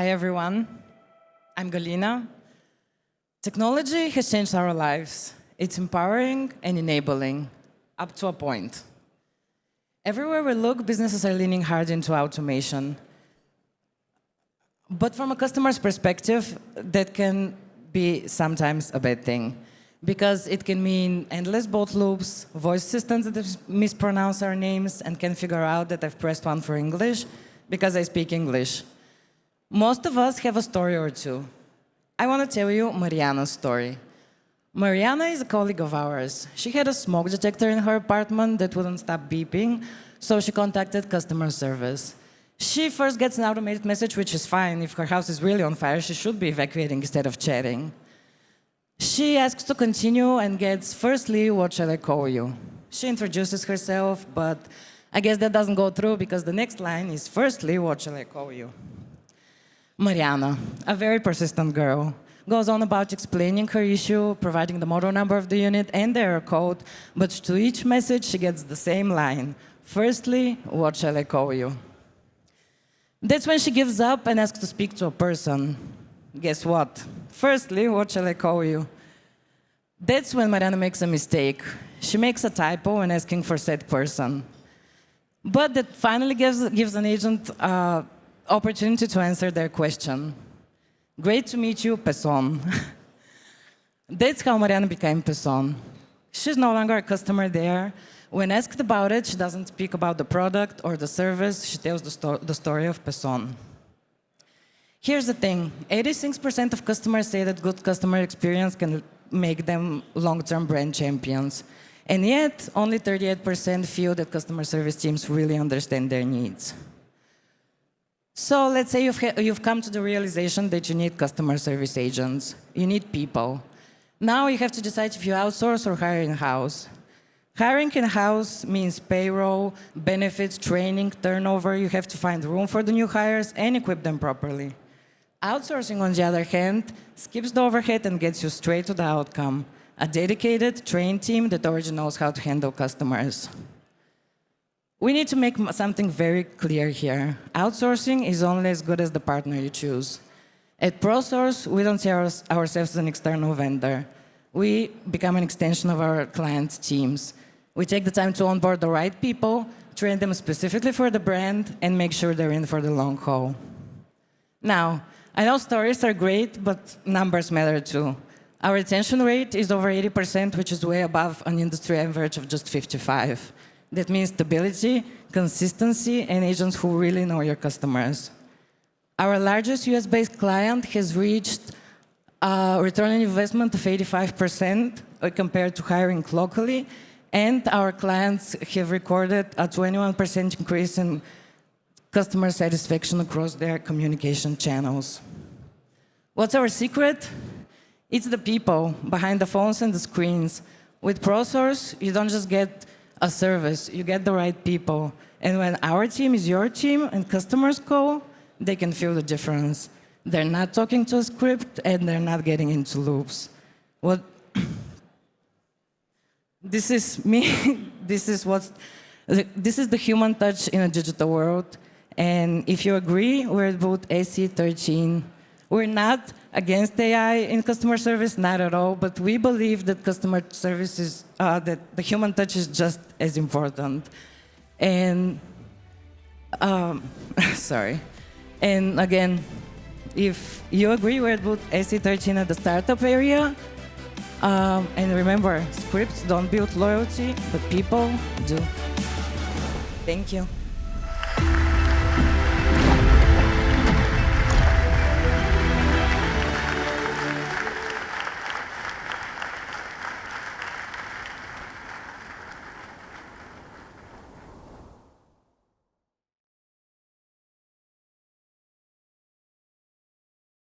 Hi, everyone. I'm Galina. Technology has changed our lives. It's empowering and enabling, up to a point. Everywhere we look, businesses are leaning hard into automation. But from a customer's perspective, that can be sometimes a bad thing, because it can mean endless bot loops, voice assistants that mispronounce our names and can figure out that I've pressed one for English because I speak English. Most of us have a story or two. I want to tell you Mariana's story. Mariana is a colleague of ours. She had a smoke detector in her apartment that wouldn't stop beeping, so she contacted customer service. She first gets an automated message, which is fine. If her house is really on fire, she should be evacuating instead of chatting. She asks to continue and gets, firstly, what shall I call you? She introduces herself, but I guess that doesn't go through because the next line is, firstly, what shall I call you? Mariana, a very persistent girl, goes on about explaining her issue, providing the model number of the unit and the error code, but to each message she gets the same line. Firstly, what shall I call you? That's when she gives up and asks to speak to a person. Guess what? Firstly, what shall I call you? That's when Mariana makes a mistake. She makes a typo when asking for said person. But that finally gives an agent opportunity to answer their question. Great to meet you, person. That's how Mariana became person. She's no longer a customer there. When asked about it, she doesn't speak about the product or the service. She tells the story of person. Here's the thing. 86% of customers say that good customer experience can make them long-term brand champions. And yet, only 38% feel that customer service teams really understand their needs. So let's say you've come to the realization that you need customer service agents. You need people. Now you have to decide if you outsource or hire in-house. Hiring in-house means payroll, benefits, training, turnover. You have to find room for the new hires and equip them properly. Outsourcing, on the other hand, skips the overhead and gets you straight to the outcome. A dedicated, trained team that already knows how to handle customers. We need to make something very clear here. Outsourcing is only as good as the partner you choose. At ProSource, we don't see ourselves as an external vendor. We become an extension of our clients' teams. We take the time to onboard the right people, train them specifically for the brand, and make sure they're in for the long haul. Now, I know stories are great, but numbers matter too. Our retention rate is over 80%, which is way above an industry average of just 55%. That means stability, consistency, and agents who really know your customers. Our largest US-based client has reached a return on investment of 85% compared to hiring locally, and our clients have recorded a 21% increase in customer satisfaction across their communication channels. What's our secret? It's the people behind the phones and the screens. With ProSource, you don't just get a service, you get the right people. And when our team is your team and customers call, they can feel the difference. They're not talking to a script and they're not getting into loops. This is me. This is the human touch in a digital world. And if you agree, we're at booth AC13. We're not against AI in customer service, not at all, but we believe that customer service is, that the human touch is just as important. And, sorry. And again, if you agree, we're at booth AC13 at the startup area. And remember, scripts don't build loyalty, but people do. Thank you.